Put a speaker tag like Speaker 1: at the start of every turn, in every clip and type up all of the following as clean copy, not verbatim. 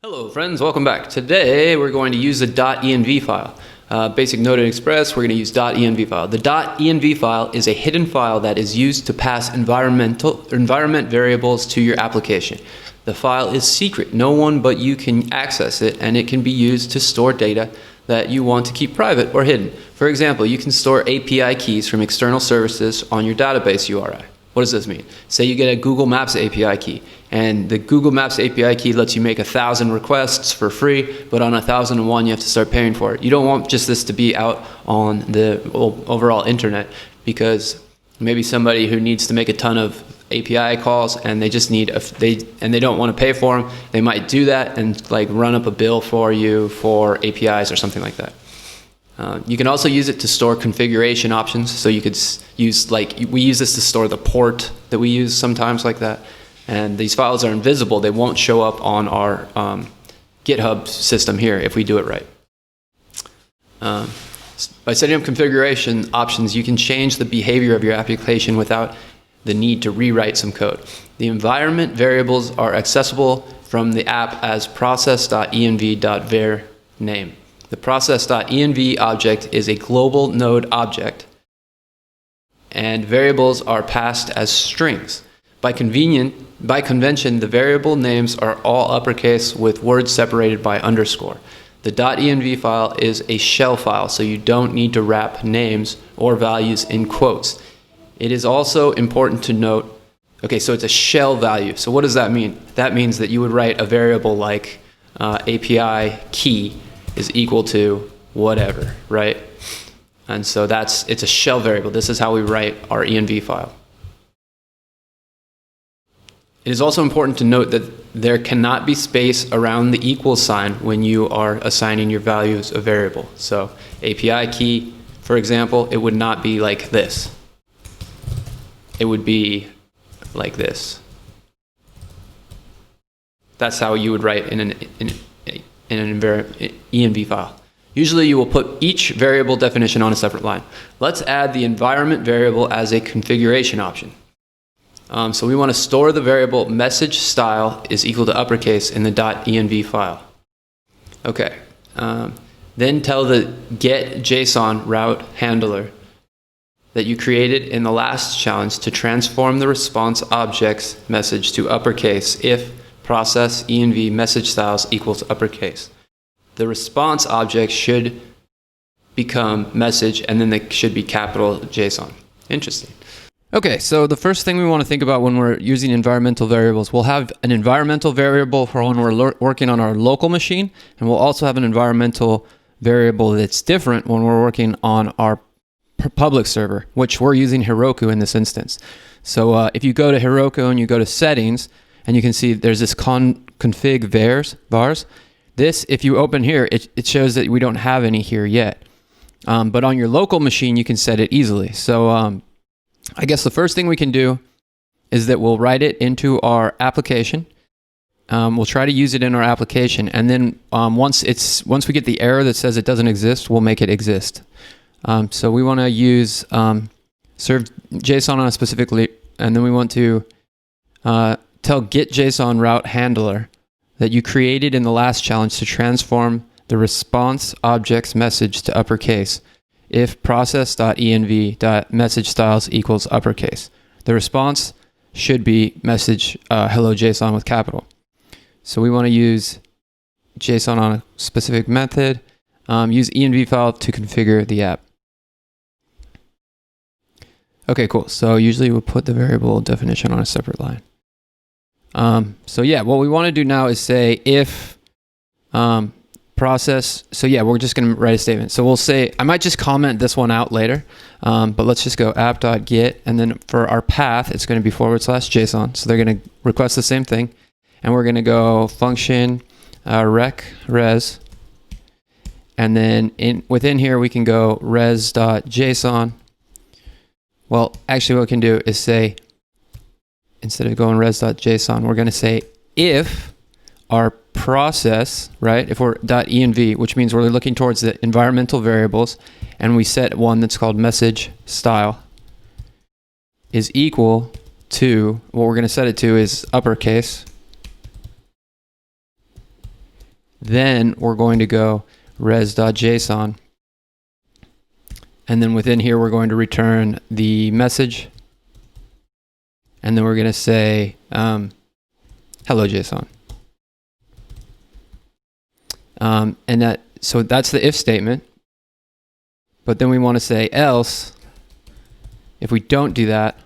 Speaker 1: Hello friends, welcome back. Today we're going to use the .env file. Basic Node and Express, we're going to use .env file. The .env file is a hidden file that is used to pass environment variables to your application. The file is secret. No one but you can access it, and it can be used to store data that you want to keep private or hidden. For example, you can store API keys from external services on your database URI. What does this mean? Say you get a Google Maps API key, and the Google Maps API key lets you make 1,000 requests for free, but on 1,001 you have to start paying for it. You don't want just this to be out on the overall internet, because maybe somebody who needs to make a ton of API calls and they just need they don't want to pay for them, they might do that and like run up a bill for you for APIs or something like that. You can also use it to store configuration options. So you could use, like, we use this to store the port that we use sometimes like that. And these files are invisible. They won't show up on our GitHub system here if we do it right. By setting up configuration options, you can change the behavior of your application without the need to rewrite some code. The environment variables are accessible from the app as process.env.var name. The process.env object is a global node object, and variables are passed as strings. By convention, the variable names are all uppercase with words separated by underscore. The .env file is a shell file, so you don't need to wrap names or values in quotes. It is also important to note, okay, so it's a shell value. So what does that mean? That means that you would write a variable like API key is equal to whatever, right? And so it's a shell variable. This is how we write our env file. It is also important to note that there cannot be space around the equal sign when you are assigning your values a variable. So API key, for example, it would not be like this. It would be like this. That's how you would write in an env file. Usually you will put each variable definition on a separate line. Let's add the environment variable as a configuration option. So we want to store the variable message style is equal to uppercase in the .env file. Okay. Then tell the get JSON route handler that you created in the last challenge to transform the response object's message to uppercase if process env message styles equals uppercase. The response object should become message, and then they should be capital JSON. Interesting. Okay, so the first thing we want to think about when we're using environmental variables, we'll have an environmental variable for when we're working on our local machine, and we'll also have an environmental variable that's different when we're working on our public server, which we're using Heroku in this instance. So if you go to Heroku and you go to settings, and you can see there's this config vars. This, if you open here, it shows that we don't have any here yet. But on your local machine, you can set it easily. So I guess the first thing we can do is that we'll write it into our application. We'll try to use it in our application. And then once we get the error that says it doesn't exist, we'll make it exist. So we want to use serve JSON on a specifically, and then we want to tell get JSON route handler that you created in the last challenge to transform the response object's message to uppercase if process.env.message styles equals uppercase. The response should be message hello JSON with capital. So we want to use JSON on a specific method, use env file to configure the app. Okay, cool. So usually we'll put the variable definition on a separate line. So yeah, what we want to do now is say if process, so yeah, we're just going to write a statement. So we'll say, I might just comment this one out later, but let's just go app.get, and then for our path, it's going to be /JSON. So they're going to request the same thing, and we're going to go function rec res, and then within here we can go res.json. Well, actually what we can do is say, instead of going res.json, we're going to say if our process, right, if we're .env, which means we're looking towards the environmental variables, and we set one that's called message style, is equal to, what we're going to set it to is uppercase, Then we're going to go res.json. And then within here, we're going to return the message. And then we're going to say, hello, JSON. So that's the if statement. But then we want to say else. If we don't do that,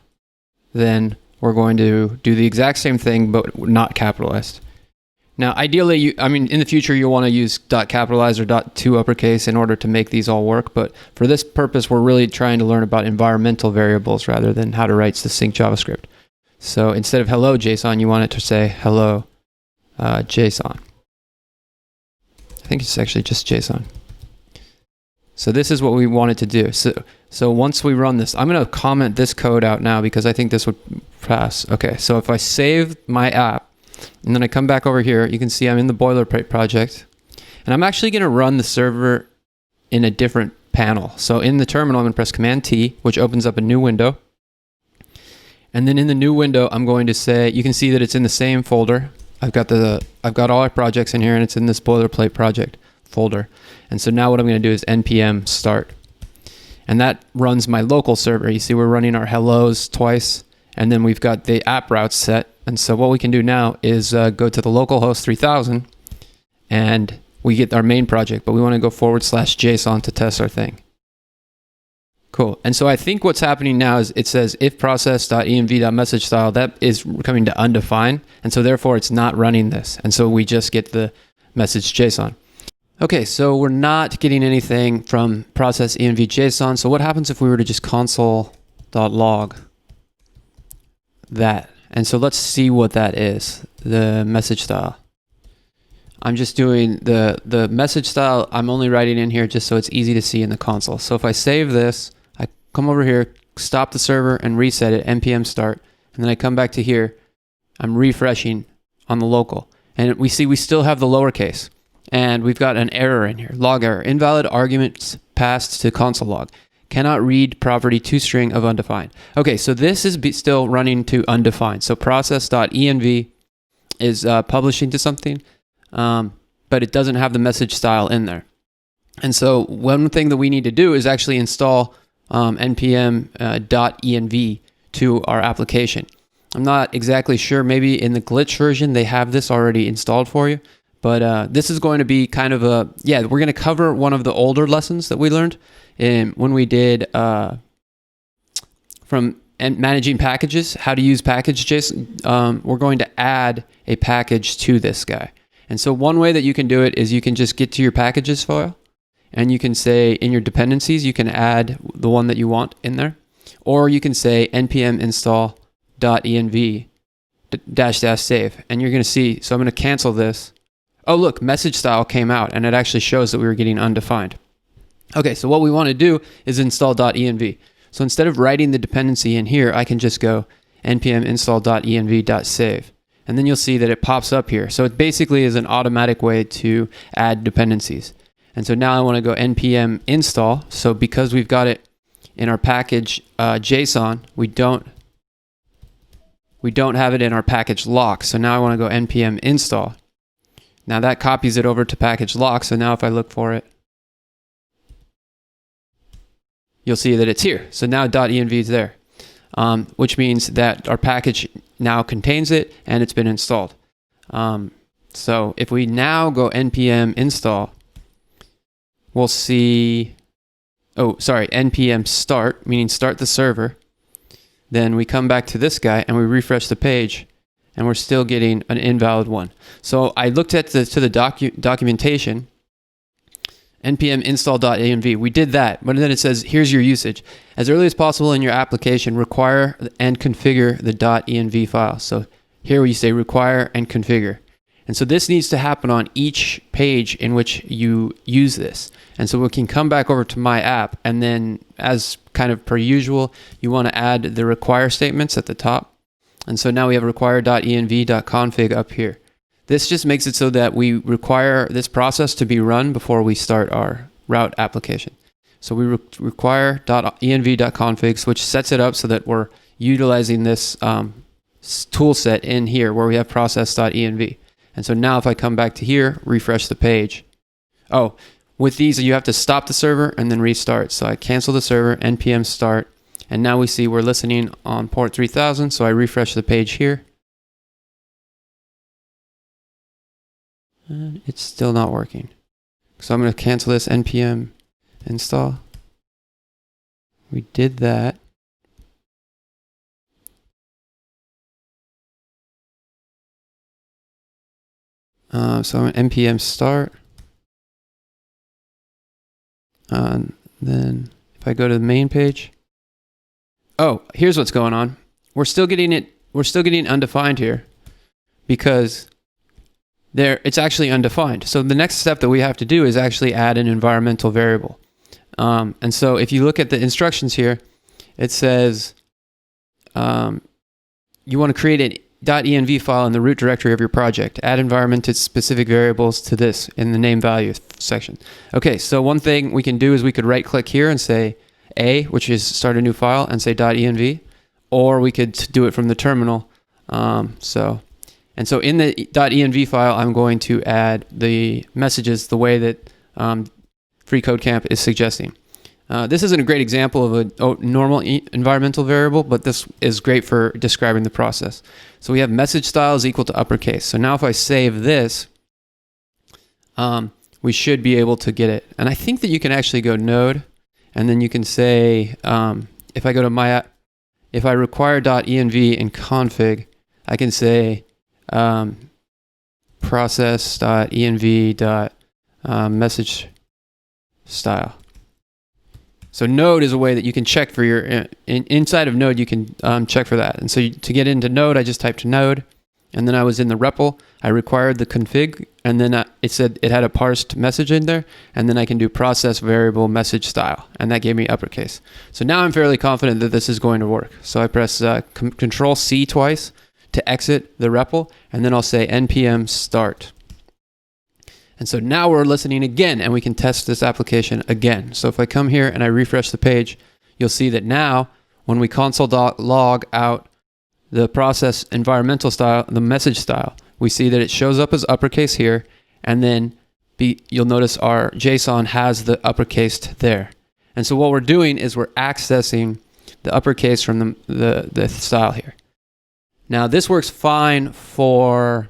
Speaker 1: then we're going to do the exact same thing, but not capitalized. Now, ideally, in the future, you'll want to use .capitalize or .to uppercase in order to make these all work. But for this purpose, we're really trying to learn about environmental variables rather than how to write succinct JavaScript. So instead of hello JSON, you want it to say hello JSON. I think it's actually just JSON. So this is what we wanted to do. So once we run this, I'm going to comment this code out now because I think this would pass. Okay, so if I save my app, and then I come back over here, you can see I'm in the boilerplate project. And I'm actually going to run the server in a different panel. So in the terminal, I'm going to press Command T, which opens up a new window. And then in the new window, I'm going to say, you can see that it's in the same folder. I've got all our projects in here, and it's in this boilerplate project folder. And so now what I'm going to do is npm start. And that runs my local server. You see we're running our hellos twice, and then we've got the app routes set. And so what we can do now is go to the localhost 3000, and we get our main project, but we want to go /JSON to test our thing. Cool. And so I think what's happening now is it says if process.env.messageStyle, that is coming to undefined. And so therefore it's not running this. And so we just get the message JSON. Okay, so we're not getting anything from process env JSON. So what happens if we were to just console.log that? And so let's see what that is, the message style. I'm just doing the message style. I'm only writing in here just so it's easy to see in the console. So if I save this, I come over here, stop the server and reset it, npm start, and then I come back to here, I'm refreshing on the local. And we see we still have the lowercase. And we've got an error in here, log error, invalid arguments passed to console log. Cannot read property toString of undefined. Okay, so this is still running to undefined. So process.env is publishing to something, but it doesn't have the message style in there. And so one thing that we need to do is actually install npm.env to our application. I'm not exactly sure. Maybe in the glitch version, they have this already installed for you. But this is going to be kind of we're going to cover one of the older lessons that we learned when we did from managing packages, how to use package JSON. We're going to add a package to this guy. And so one way that you can do it is you can just get to your packages file, and you can say in your dependencies, you can add the one that you want in there. Or you can say npm install.env --save. And you're going to see, so I'm going to cancel this. Oh, look, message style came out, and it actually shows that we were getting undefined. Okay, so what we want to do is install .env. So instead of writing the dependency in here, I can just go npm install.env.save. And then you'll see that it pops up here. So it basically is an automatic way to add dependencies. And so now I want to go npm install. So because we've got it in our package JSON, we don't have it in our package lock. So now I want to go npm install. Now that copies it over to package lock. So now if I look for it, you'll see that it's here. So now .env is there, which means that our package now contains it and it's been installed. So if we now go npm install, we'll see, npm start, meaning start the server. Then we come back to this guy and we refresh the page, and we're still getting an invalid one. So I looked at the documentation, npm install.env. We did that, but then it says, here's your usage. As early as possible in your application, require and configure the .env file. So here we say require and configure. And so this needs to happen on each page in which you use this. And so we can come back over to my app, and then as kind of per usual, you want to add the require statements at the top. And so now we have require.env.config up here. This just makes it so that we require this process to be run before we start our route application. So we require.env.config, which sets it up so that we're utilizing this tool set in here where we have process.env. And so now if I come back to here, refresh the page. Oh, with these, you have to stop the server and then restart. So I cancel the server, npm start, and now we see we're listening on port 3000. So I refresh the page here. And it's still not working. So I'm going to cancel this npm install. We did that. So I'm npm start. Then if I go to the main page, oh, here's what's going on. We're still getting undefined here because it's actually undefined. So the next step that we have to do is actually add an environmental variable. And so if you look at the instructions here, it says you want to create a .env file in the root directory of your project. Add environment specific variables to this in the name value section. Okay, so one thing we can do is we could right click here and say A, which is start a new file, and say .env, or we could do it from the terminal. So in the .env file, I'm going to add the messages the way that FreeCodeCamp is suggesting. This isn't a great example of a normal environmental variable, but this is great for describing the process. So we have message style is equal to uppercase. So now if I save this, we should be able to get it. And I think that you can actually go node, and then you can say, if I go to my app, if I require .env in config, I can say process.env.message style. So node is a way that you can check for your, inside of node you can check for that. And so to get into node, I just typed node, and then I was in the REPL, I required the config, and then it said it had a parsed message in there, and then I can do process variable message style, and that gave me uppercase. So now I'm fairly confident that this is going to work. So I press Control C twice to exit the REPL, and then I'll say npm start. And so now we're listening again, and we can test this application again. So if I come here and I refresh the page, you'll see that now when we console.log out the process environmental style, the message style, we see that it shows up as uppercase here, and then you'll notice our JSON has the uppercase there. And so what we're doing is we're accessing the uppercase from the style here. Now this works fine for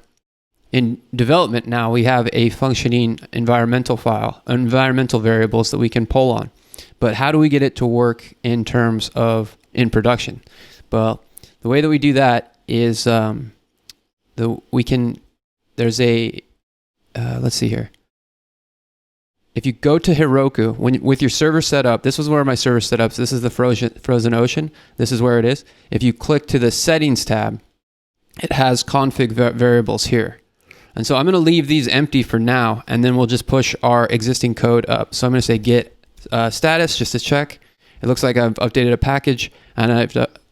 Speaker 1: in development. Now we have a functioning environmental file, environmental variables that we can pull on. But how do we get it to work in terms of in production? Well, the way that we do that is let's see here. If you go to Heroku, with your server set up, this was where my server set up. So this is the frozen ocean. This is where it is. If you click to the settings tab, it has config variables here. And so I'm going to leave these empty for now, and then we'll just push our existing code up. So I'm going to say get status just to check. It looks like I've updated a package, and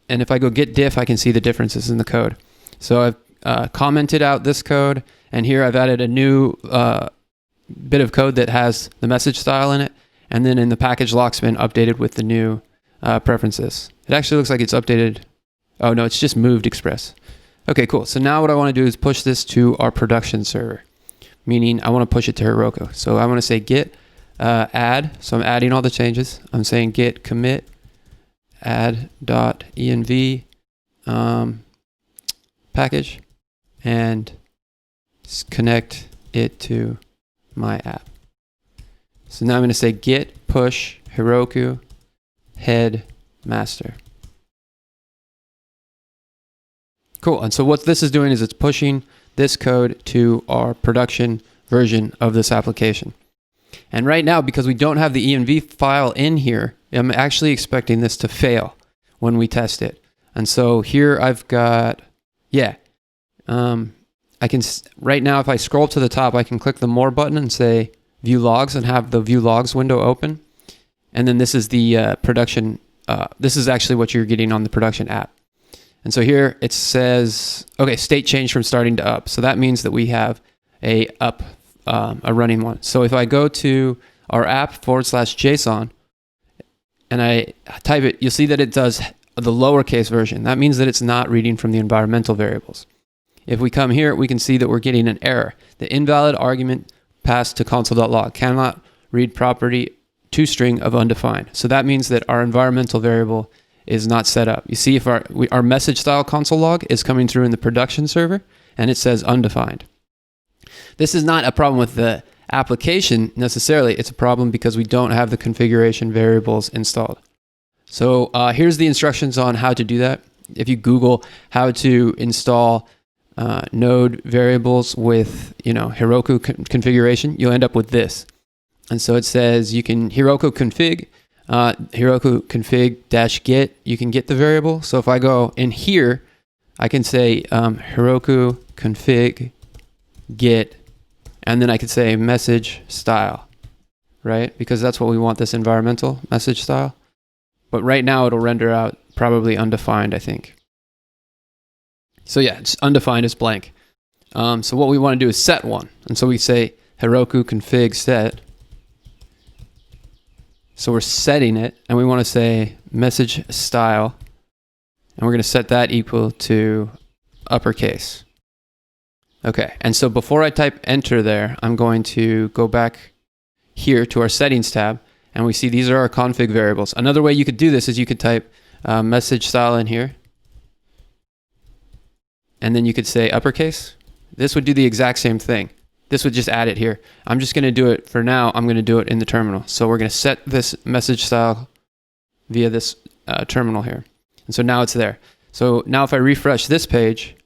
Speaker 1: if I go get diff, I can see the differences in the code. So I've commented out this code, and here I've added a new bit of code that has the message style in it, and then in the package lock's been updated with the new preferences. It actually looks like it's updated. Oh no, it's just moved express. Okay, cool. So now what I want to do is push this to our production server, meaning I want to push it to Heroku. So I want to say git add. So I'm adding all the changes. I'm saying git commit add.env package and connect it to my app. So now I'm going to say git push Heroku head master. Cool. And so what this is doing is it's pushing this code to our production version of this application. And right now, because we don't have the env file in here, I'm actually expecting this to fail when we test it. And so here I've got, I can, right now if I scroll to the top, I can click the more button and say view logs and have the view logs window open. And then this is the production, this is actually what you're getting on the production app. And so here it says, okay, state change from starting to up. So that means that we have a running one. So if I go to our app /JSON and I type it, you'll see that it does the lowercase version. That means that it's not reading from the environmental variables. if we come here, we can see that we're getting an error. The invalid argument passed to console.log cannot read property toString of undefined. So that means that our environmental variable is not set up. You see, if our message style console log is coming through in the production server and it says undefined. This is not a problem with the application necessarily. It's a problem because we don't have the configuration variables installed. So here's the instructions on how to do that. If you Google how to install node variables with Heroku configuration, you'll end up with this. And so it says you can Heroku config -get, you can get the variable. So if I go in here, I can say Heroku config get, and then I could say message style, right? Because that's what we want, this environmental message style. But right now it'll render out probably undefined, I think. So yeah, it's undefined is blank. So what we want to do is set one. And so we say Heroku config set. So we're setting it, and we want to say message style, and we're going to set that equal to uppercase. Okay, and so before I type enter there, I'm going to go back here to our settings tab, and we see these are our config variables. Another way you could do this is you could type message style in here, and then you could say uppercase. This would do the exact same thing. This would just add it here. I'm just going to do it for now. I'm going to do it in the terminal. So we're going to set this message style via this terminal here. And so now it's there. So now if I refresh this page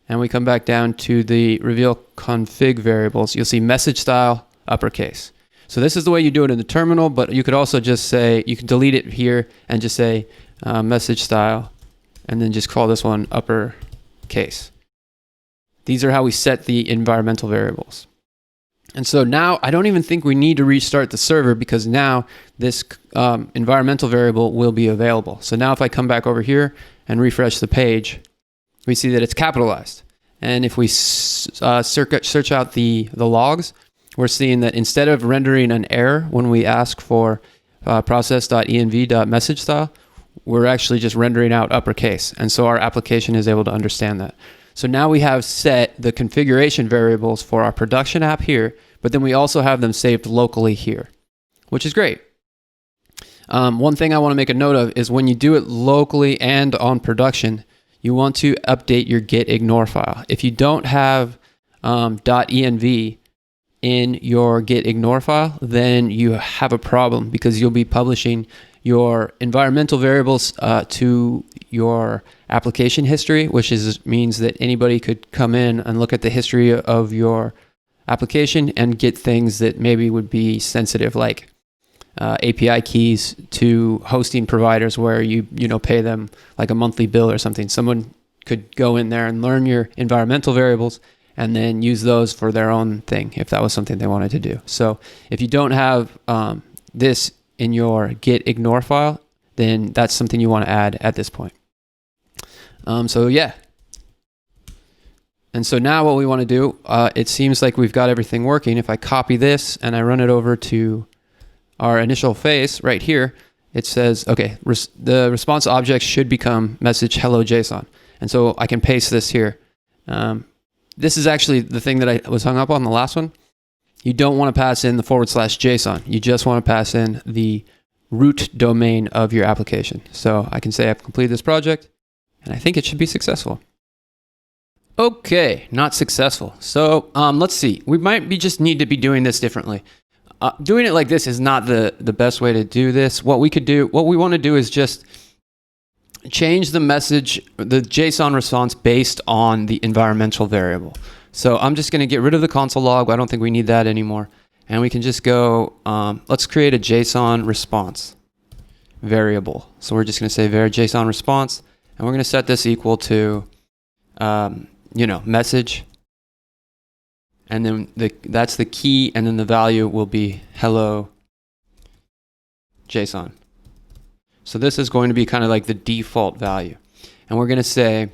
Speaker 1: and we come back down to the reveal config variables, you'll see message style uppercase. So this is the way you do it in the terminal, but you could also just say, you can delete it here and just say message style, and then just call this one uppercase. These are how we set the environmental variables. And so now I don't even think we need to restart the server, because now this environmental variable will be available. So now if I come back over here and refresh the page, we see that it's capitalized. And if we search out the logs, we're seeing that instead of rendering an error when we ask for process.env.message style, we're actually just rendering out uppercase. And so our application is able to understand that. So now we have set the configuration variables for our production app here, but then we also have them saved locally here, which is great. One thing I want to make a note of is when you do it locally and on production, you want to update your get ignore file. If you don't have .env in your get ignore file, then you have a problem, because you'll be publishing your environmental variables to your application history, which means that anybody could come in and look at the history of your application and get things that maybe would be sensitive, like API keys to hosting providers where you pay them like a monthly bill or something. Someone could go in there and learn your environmental variables and then use those for their own thing if that was something they wanted to do. So if you don't have this in your get ignore file, then that's something you want to add at this point. So yeah. And so now what we want to do, it seems like we've got everything working. If I copy this and I run it over to our initial phase right here, it says, okay, the response object should become message hello JSON. And so I can paste this here. This is actually the thing that I was hung up on the last one. You don't want to pass in the /JSON. You just want to pass in the root domain of your application. So I can say I've completed this project, and I think it should be successful. Okay, not successful. So let's see. We might just need to be doing this differently. Doing it like this is not the best way to do this. What we want to do is just change the message, the JSON response based on the environmental variable. So I'm just going to get rid of the console log. I don't think we need that anymore. And we can just go, let's create a JSON response variable. So we're just going to say var JSON response, and we're going to set this equal to, message. And then that's the key, and then the value will be hello JSON. So this is going to be kind of like the default value. And we're going to say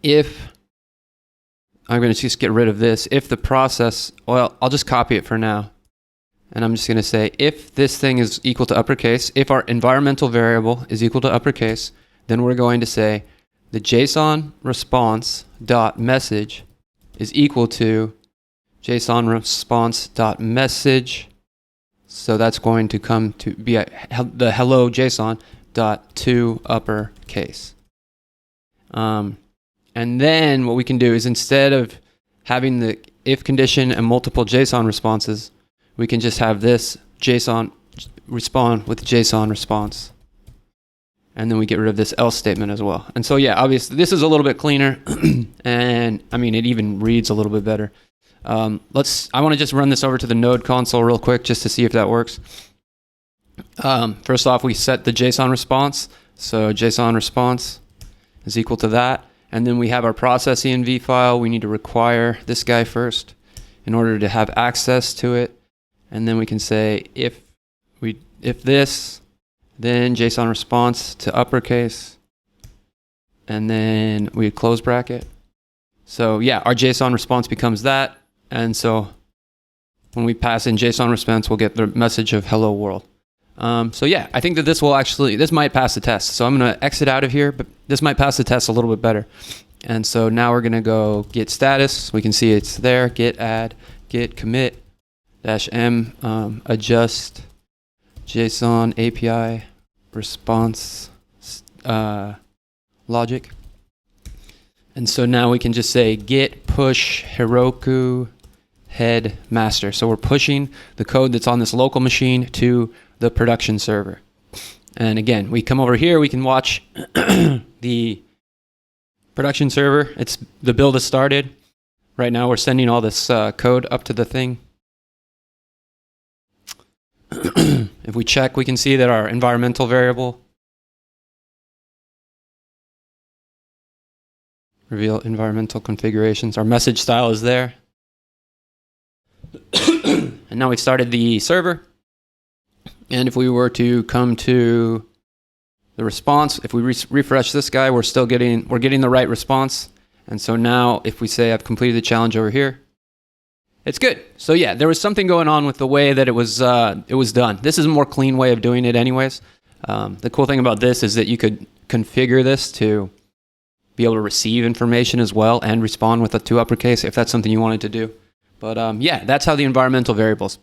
Speaker 1: if, I'm going to just get rid of this, if the process, well, I'll just copy it for now. And I'm just going to say if this thing is equal to uppercase, if our environmental variable is equal to uppercase, then we're going to say the JSON response dot message is equal to JSON response dot message. So that's going to come to be the hello JSON dot to uppercase. And then what we can do is, instead of having the if condition and multiple JSON responses, we can just have this JSON respond with JSON response. And then we get rid of this else statement as well. And so yeah, obviously this is a little bit cleaner and I mean, it even reads a little bit better. I want to just run this over to the node console real quick just to see if that works. First off, we set the JSON response. So JSON response is equal to that. And then we have our process env file. We need to require this guy first in order to have access to it. And then we can say if this, then JSON response to uppercase, and then we close bracket. So yeah, our JSON response becomes that. And so when we pass in JSON response, we'll get the message of hello world. So yeah, I think that this might pass the test. So I'm going to exit out of here, but this might pass the test a little bit better. And so now we're going to go get status. We can see it's there, git add, git commit -m, adjust JSON API response logic. And so now we can just say git push Heroku head master. So we're pushing the code that's on this local machine to the production server. And again, we come over here, we can watch the production server. The build has started. Right now we're sending all this code up to the thing. If we check, we can see that our environmental variable, reveal environmental configurations, our message style is there. And now we've started the server. And if we were to come to the response, if we refresh this guy, we're getting the right response. And so now if we say I've completed the challenge over here, it's good. So yeah, there was something going on with the way that it was done. This is a more clean way of doing it anyways. The cool thing about this is that you could configure this to be able to receive information as well and respond with a to uppercase if that's something you wanted to do. But yeah, that's how the environmental variables.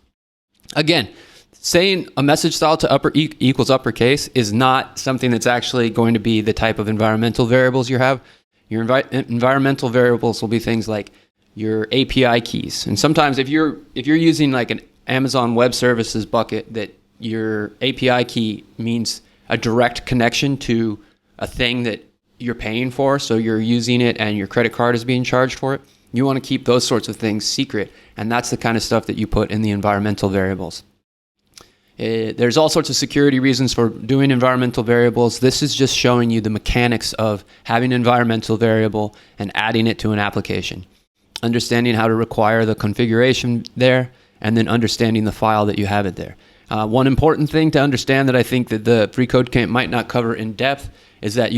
Speaker 1: Again, saying a message style to equals uppercase is not something that's actually going to be the type of environmental variables you have. Your environmental variables will be things like your API keys. And sometimes if you're using like an Amazon Web Services bucket, that your API key means a direct connection to a thing that you're paying for, so you're using it and your credit card is being charged for it. You want to keep those sorts of things secret, and that's the kind of stuff that you put in the environmental variables. There's all sorts of security reasons for doing environmental variables. This is just showing you the mechanics of having an environmental variable and adding it to an application. Understanding how to require the configuration there, and then understanding the file that you have it there. One important thing to understand that I think that the free code camp might not cover in depth is that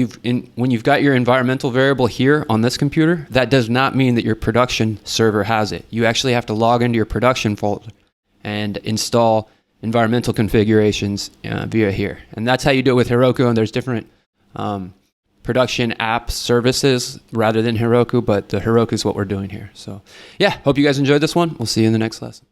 Speaker 1: when you've got your environmental variable here on this computer, that does not mean that your production server has it. You actually have to log into your production folder and install environmental configurations via here. And that's how you do it with Heroku, and there's different production app services rather than Heroku, but the Heroku is what we're doing here. So yeah, hope you guys enjoyed this one. We'll see you in the next lesson.